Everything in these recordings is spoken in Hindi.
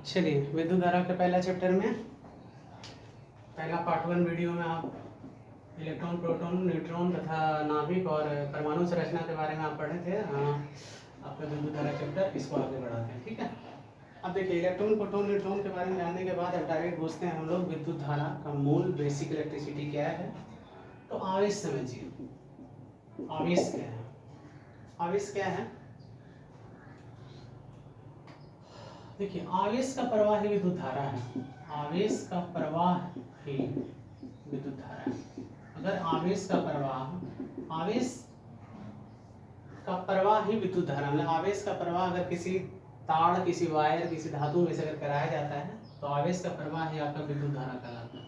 चलिए, विद्युत धारा के पहला चैप्टर में पहला पार्ट 1 वीडियो में आप इलेक्ट्रॉन, प्रोटॉन, न्यूट्रॉन तथा नाभिक और परमाणु संरचना के बारे में आप पढ़े थे। आपका विद्युत धारा चैप्टर, इसको आगे बढ़ाते हैं। ठीक है, अब देखिए इलेक्ट्रॉन, प्रोटॉन, न्यूट्रॉन के बारे में जानने के बाद अब डायरेक्ट पूछते हैं हम लोग विद्युत धारा का मूल बेसिक इलेक्ट्रिसिटी क्या है। तो आवेश समझिए, आवेश क्या है? आवेश क्या है? देखिए, आवेश का प्रवाह ही विद्युत धारा है। आवेश का प्रवाह ही विद्युत धारा है। अगर आवेश का प्रवाह ही विद्युत धारा, मतलब आवेश का प्रवाह अगर किसी तार, किसी वायर, किसी धातु में से अगर कराया जाता है तो आवेश का प्रवाह ही आपका विद्युत धारा कहलाता है।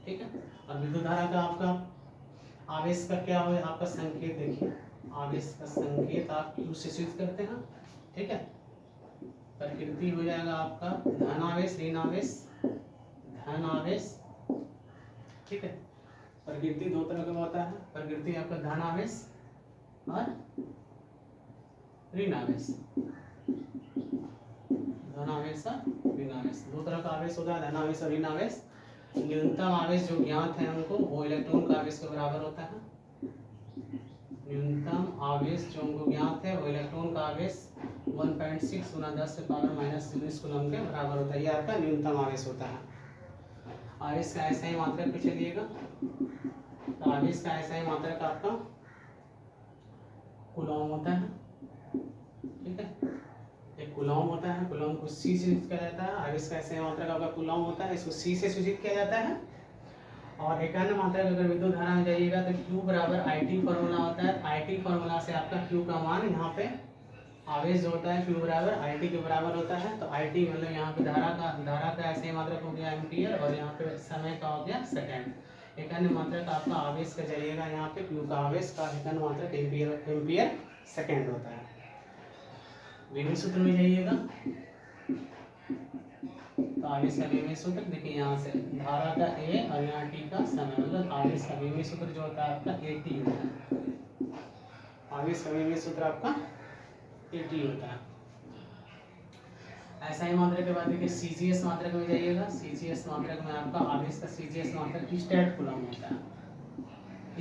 ठीक है, और विद्युत धारा का आपका आवेश का क्या हो, आपका संकेत देखिए, आवेश का संकेत आप क्यू से सूचित करते हैं। ठीक है, प्रकृति हो जाएगा आपका धन आवेश, ऋण आवेश, धन आवेश। ठीक है, प्रकृति दो तरह का होता है, प्रकृति आपका धन आवेश और ऋण आवेश। धन आवेश और ऋण आवेश, दो तरह का आवेश होता है, धन आवेश और ऋण आवेश। न्यूनतम आवेश जो ज्ञात है हमको वो इलेक्ट्रॉन का आवेश के बराबर होता है। न्यूनतम आवेश जो हमको ज्ञात है वो इलेक्ट्रॉन का आवेश 1.6 × 10⁻⁻⁰ कूलम के बराबर होता है। ये आपका न्यूनतम आवेश होता है। आवेश का ऐसा ही मात्रक पे चलिएगा, तो आवेश का ऐसा ही मात्रक आपका कूलम होता है। ठीक है, एक कूलम होता है, कूलम को सी से सूचित किया जाता है। आवेश का ऐसा ही मात्रक आपका कूलम होता है, इसको सी से सूचित किया जाता है। और एक अन्य मात्रक अगर विद्युत धारा में जाइएगा तो Q बराबर IT फॉर्मूला होता है। IT फॉर्मूला से आपका Q का मान यहाँ पे आवेश जो होता है Q बराबर IT के बराबर होता है। तो IT मतलब यहाँ पे धारा का ऐसे ही मात्रक हो गया एम्पियर, और यहाँ पे समय का हो गया सेकेंड। एक अन्य मात्रक आपका आवेश का जाइएगा, यहाँ पे Q का आवेश का एक अन्य मात्रक एम्पियर सेकेंड होता है। विभव सूत्र में जाइएगा तो आवेश का विभव सूत्र देखिए, यहाँ से धारा का A और यहाँ T का समय, मतलब आवेश का विभव सूत्र जो होता है आपका AT होता है। आवेश का विभव सूत्र आपका AT होता है। ऐसा ही मात्रक के बाद देखिए CGS मात्रक में जाइएगा। CGS मात्रक में आपका आवेश का CGS मात्रक स्टैट कूलम होता है,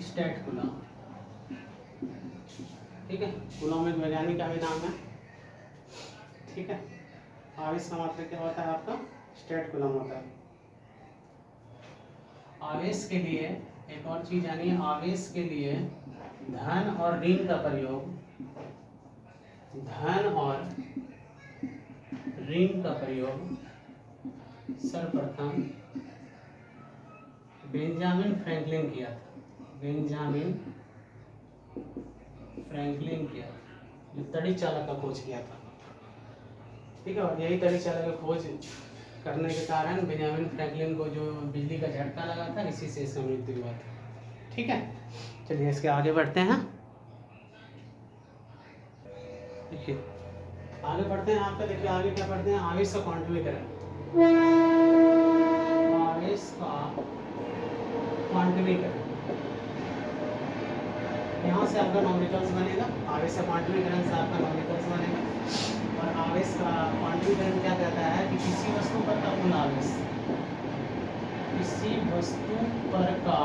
स्टैट कूलम। ठीक है, कूलम एक वैज्ञानिक का भी नाम है। ठीक है, आवेश का मात्रक क्या होता है आपका स्टैट कूलम होता है। आवेश के लिए एक और चीज जानिए, आवेश के लिए धन और ऋण का प्रयोग, धन और ऋण का प्रयोग सर्वप्रथम बेंजामिन फ्रैंकलिन किया था। बेंजामिन फ्रैंकलिन किया था, जो तड़ी चालक का खोज किया था। ठीक है, और यही तड़ी चालक का खोज करने के कारण बेंजामिन फ्रैंकलिन को जो बिजली का झटका लगा था, इसी से इसका मृत्यु हुआ था। ठीक है, चलिए इसके आगे बढ़ते हैं। देखिए आगे बढ़ते हैं, आपका देखिए आगे क्या पढ़ते हैं, आवेश का क्वांटमीकरण। आवेश का क्वांटमीकरण, यहाँ से आपका नॉमिकल्स बनेगा। आवेश का क्वांटमीकरण से आपका नॉमिकल्स बनेगा। और आवेश का क्वांटमीकरण क्या कहता है कि किसी वस्तु पर का कुल आवेश, किसी वस्तु पर का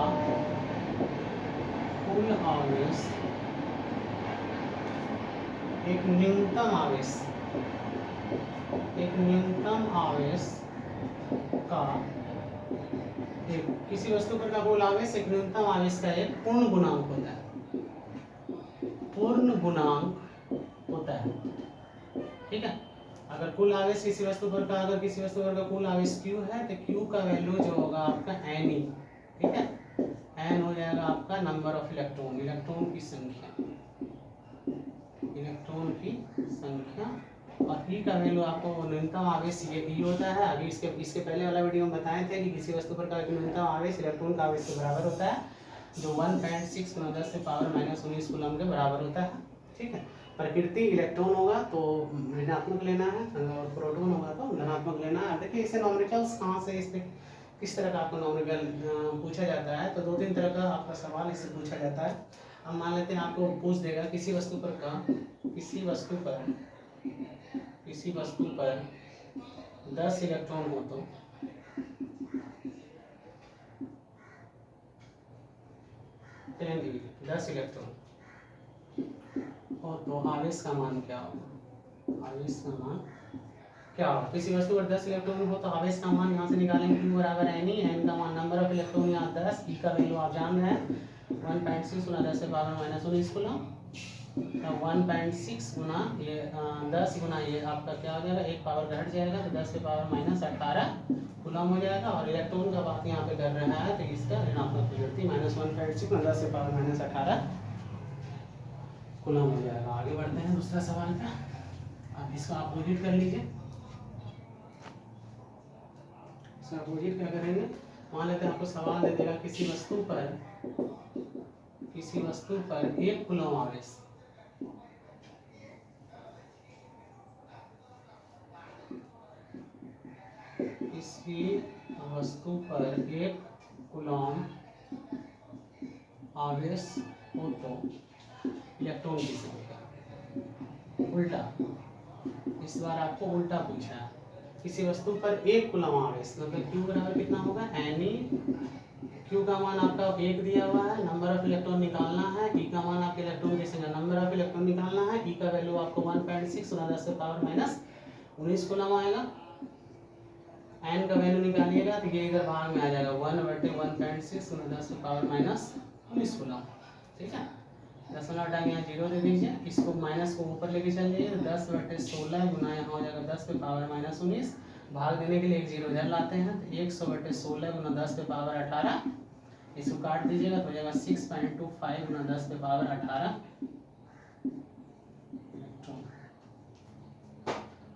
कुल आवेश एक न्यूनतम आवेश, एक न्यूनतम आवेश का एक, किसी वस्तु पर का कुल आवेश एक न्यूनतम आवेश का एक पूर्ण गुणांक होता है। पूर्ण गुणांक होता है। ठीक है, अगर कुल आवेश किसी वस्तु पर का, अगर किसी वस्तु पर का कुल आवेश Q है तो Q का वैल्यू जो होगा आपका Ne। ठीक है, N हो जाएगा आपका नंबर ऑफ इलेक्ट्रॉन, इलेक्ट्रॉन की संख्या, इलेक्ट्रॉन की संख्या। और E का वैल्यू आपको न्यूनतम आवेश ये E होता है। अभी इसके पहले वाला वीडियो में बताए थे कि किसी वस्तु पर का न्यूनतम आवेश इलेक्ट्रॉन का आवेश के बराबर होता है, जो 1.6 × 10⁻⁻⁰ कूलम के बराबर होता है। ठीक है, प्रकृति इलेक्ट्रॉन होगा तो ऋणात्मक लेना है, और प्रोटॉन होगा तो धनात्मक लेना है। देखिए इसे नॉमिकल्स कहाँ से, इस पे किस तरह का आपको नॉमिकल पूछा जाता है, तो 2-3 तरह का आपका सवाल इससे पूछा जाता है। अब मान लेते हैं आपको पूछ देगा किसी वस्तु पर का, किसी वस्तु पर 10 इलेक्ट्रॉन हो तो 10 डिग्री 10 इलेक्ट्रॉन हो तो आवेश का मान क्या होगा? आवेश का मान क्या होगा? किसी वस्तु पर 10 इलेक्ट्रॉन हो तो आवेश का मान यहाँ से निकालेंगे Q बराबर एन ई, एन का मान नंबर ऑफ इलेक्ट्रॉन यहाँ 10, ई का वैल्यू आप जान रहे हैं 1.6 गुना 10 से पावर माइनस 19 कूलम, 1.6 गुना ये 10 गुना ये आपका क्या हो जाएगा, एक पावर घट जाएगा तो 10 के पावर माइनस 18 कूलम हो जाएगा। और इलेक्ट्रॉन का बात यहाँ पे कर रहा है तो इसका ऋणात्मक प्रवृत्ति माइनस 1.6 गुना 10 से पावर माइनस 18 कूलम हो जाएगा। आगे बढ़ते हैं दूसरा सवाल पे, अब इसका अपोजिट कर लीजिए। इसका अपोजिट क्या करेंगे, मान लेते हैं आपको सवाल दे देगा किसी वस्तु पर 1 कूलम आवेश, किसी वस्तु पर 1 कूलम आवेश हो तो इलेक्ट्रॉन की संख्या। उल्टा, इस बार आपको उल्टा पूछा है, किसी वस्तु पर 1 कूलम आवेश मतलब Q बराबर कितना होगा, एन ई। Q का मान आपका 1 दिया हुआ है, नंबर ऑफ इलेक्ट्रॉन निकालना है, E का मान आपके इलेक्ट्रॉन की संख्या नंबर ऑफ इलेक्ट्रॉन निकालना है, E का वैल्यू आपको 1.6 गुना 10 से पावर माइनस 19 कूलम आएगा। n का वैल्यू निकालिएगा तो ये इधर भाग में आ जाएगा 1/1.6 गुना 10 से पावर माइनस 19 कूलम। ठीक है, 10 वाला हटा के यहाँ 0 दे दीजिए, इसको माइनस को ऊपर लेके चल जाइए, 10/16 गुना यहाँ हो जाएगा 10 पे पावर माइनस 19, भाग देने के लिए एक 0 इधर लाते हैं तो 100/16 गुना 10 पे पावर 18, इसको काट दीजिएगा तो हो जाएगा 6.25 गुना 10 पे पावर 18।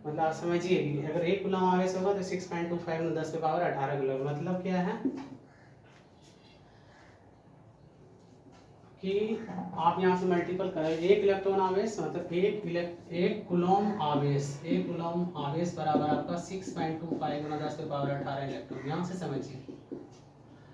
मतलब आप समझिए कि अगर 1 कूलम आवेश होगा तो 6.25 गुना 10 पे पावर 18 कूलम। मतलब क्या है कि आप यहाँ से मल्टीपल करें, 1 इलेक्ट्रॉन आवेश मतलब 1 कूलम आवेश बराबर आपका 6.25 गुना 10 पे पावर 18 इलेक्ट्रॉन। यहाँ से समझिए,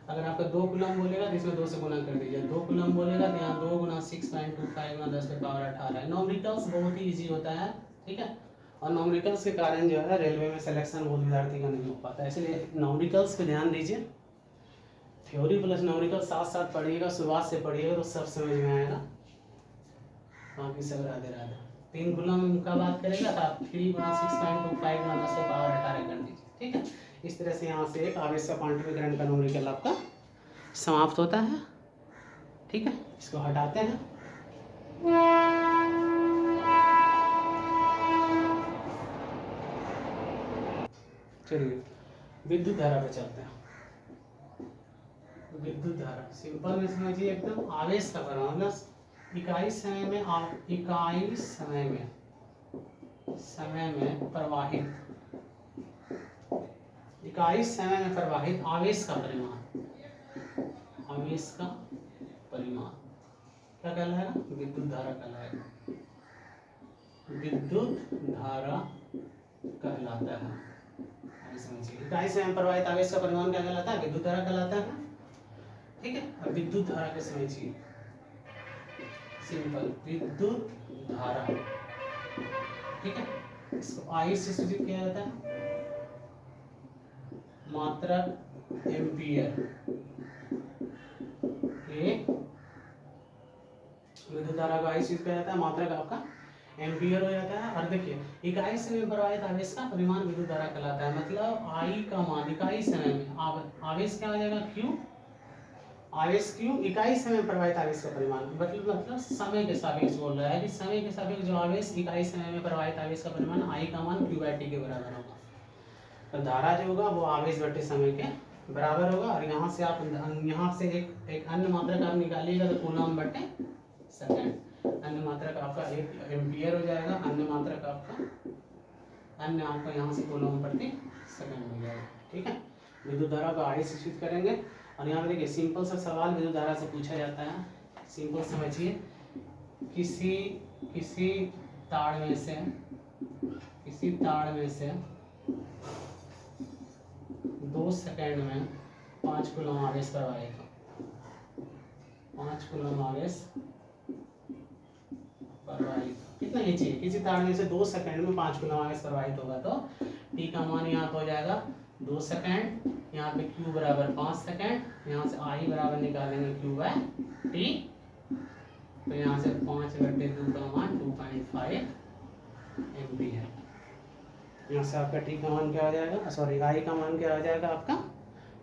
अगर आपका 2 कूलम बोलेगा तो इसमें 2 से गुना कर दीजिए, 2 कूलम बोलेगा तो यहाँ 2 गुना 6.25 गुना 10 पे पावर 18 है। न्यूमेरिकल्स बहुत ही ईजी होता है, ठीक है, और न्यूमेरिकल्स के कारण जो है रेलवे में सिलेक्शन बहुत विद्यार्थी का नहीं हो पाता है, इसलिए न्यूमेरिकल्स पे ध्यान दीजिए। थ्योरी प्लस न्यूमेरिकल साथ साथ पढ़िएगा, शुरुआत से पढ़िएगा तो सब समझ में आएगा। बाकी सब राधे राधे। 3 कूलम का बात करेगा तो आप 3 गुना 6.25 गुना 10 पे पावर 18 कर दीजिए। ठीक है, इस तरह से यहाँ से एक आवेश का क्वांटमीकरण का न्यूमेरिकल आपका समाप्त होता है। ठीक है, इसको हटाते हैं। चलिए विद्युत धारा पे चलते हैं। विद्युत धारा सिंपल में समझिए एकदम, आवेश का परिमाण मतलब इकाई समय में प्रवाहित आवेश का परिमाण क्या कहलाएगा, विद्युत धारा कहलाएगा, विद्युत धारा कहलाता है। समझिए इकाई समय में प्रवाहित आवेश का परिमाण क्या कहलाता है, विद्युत धारा कहलाता है। ठीक है, अब विद्युत धारा के समझिए सिंपल, विद्युत धारा, ठीक है, इसको आई से सूचित किया जाता है, मात्रक एम्पियर एक विद्युत धारा को आई से किया जाता है, मात्रक आपका एम्पियर हो जाता है। और देखिए इकाई समय में प्रवाहित आवेश का परिमाण विद्युत धारा कहलाता है, मतलब आई का मान इकाई समय में आवेश क्या हो जाएगा, क्यू, आवेश क्यू, इकाई समय में प्रवाहित आवेश का परिमाण मतलब समय के सापेक्ष बोल रहा है कि समय के सापेक्ष जो आवेश इकाई समय में प्रवाहित आवेश का परिमाण आई का मान Q/T के बराबर होगा। तो धारा जो होगा वो आवेश बटे समय के बराबर होगा। और यहाँ से आप एक अन्य मात्रक आप निकालिएगा तो कूलम बटे सेकंड, अन्य मात्रक आपका 1 एम्पियर हो जाएगा, अन्य आपका यहाँ से कूलम प्रति सेकंड हो जाएगा। ठीक है, विद्युत धारा को आई से सूचित करेंगे। और यहाँ पे देखिए सिंपल सा सवाल विद्युत धारा से पूछा जाता है, सिंपल समझिए, किसी तार में से 2 सेकंड में 5 कूलम आवेश प्रवाहित हो, 5 कूलम आवेश प्रवाहित, कितना ही चाहिए, किसी तार में से 2 सेकंड में 5 कूलम आवेश प्रवाहित होगा तो टी का मान यहाँ पे हो जाएगा 2 सेकेंड, यहाँ पे क्यू बराबर 5 सेकेंड, यहाँ से आई बराबर निकालेंगे क्यू बाय टी, तो यहाँ से 5/2 का मान 2.5 एम्पियर। यहाँ से आपका टी का मान क्या हो जाएगा, सॉरी आई का मान क्या हो जाएगा आपका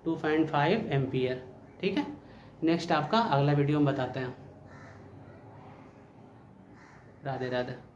2.5 एम्पियर। ठीक है, नेक्स्ट आपका अगला वीडियो में बताते हैं। राधे राधे।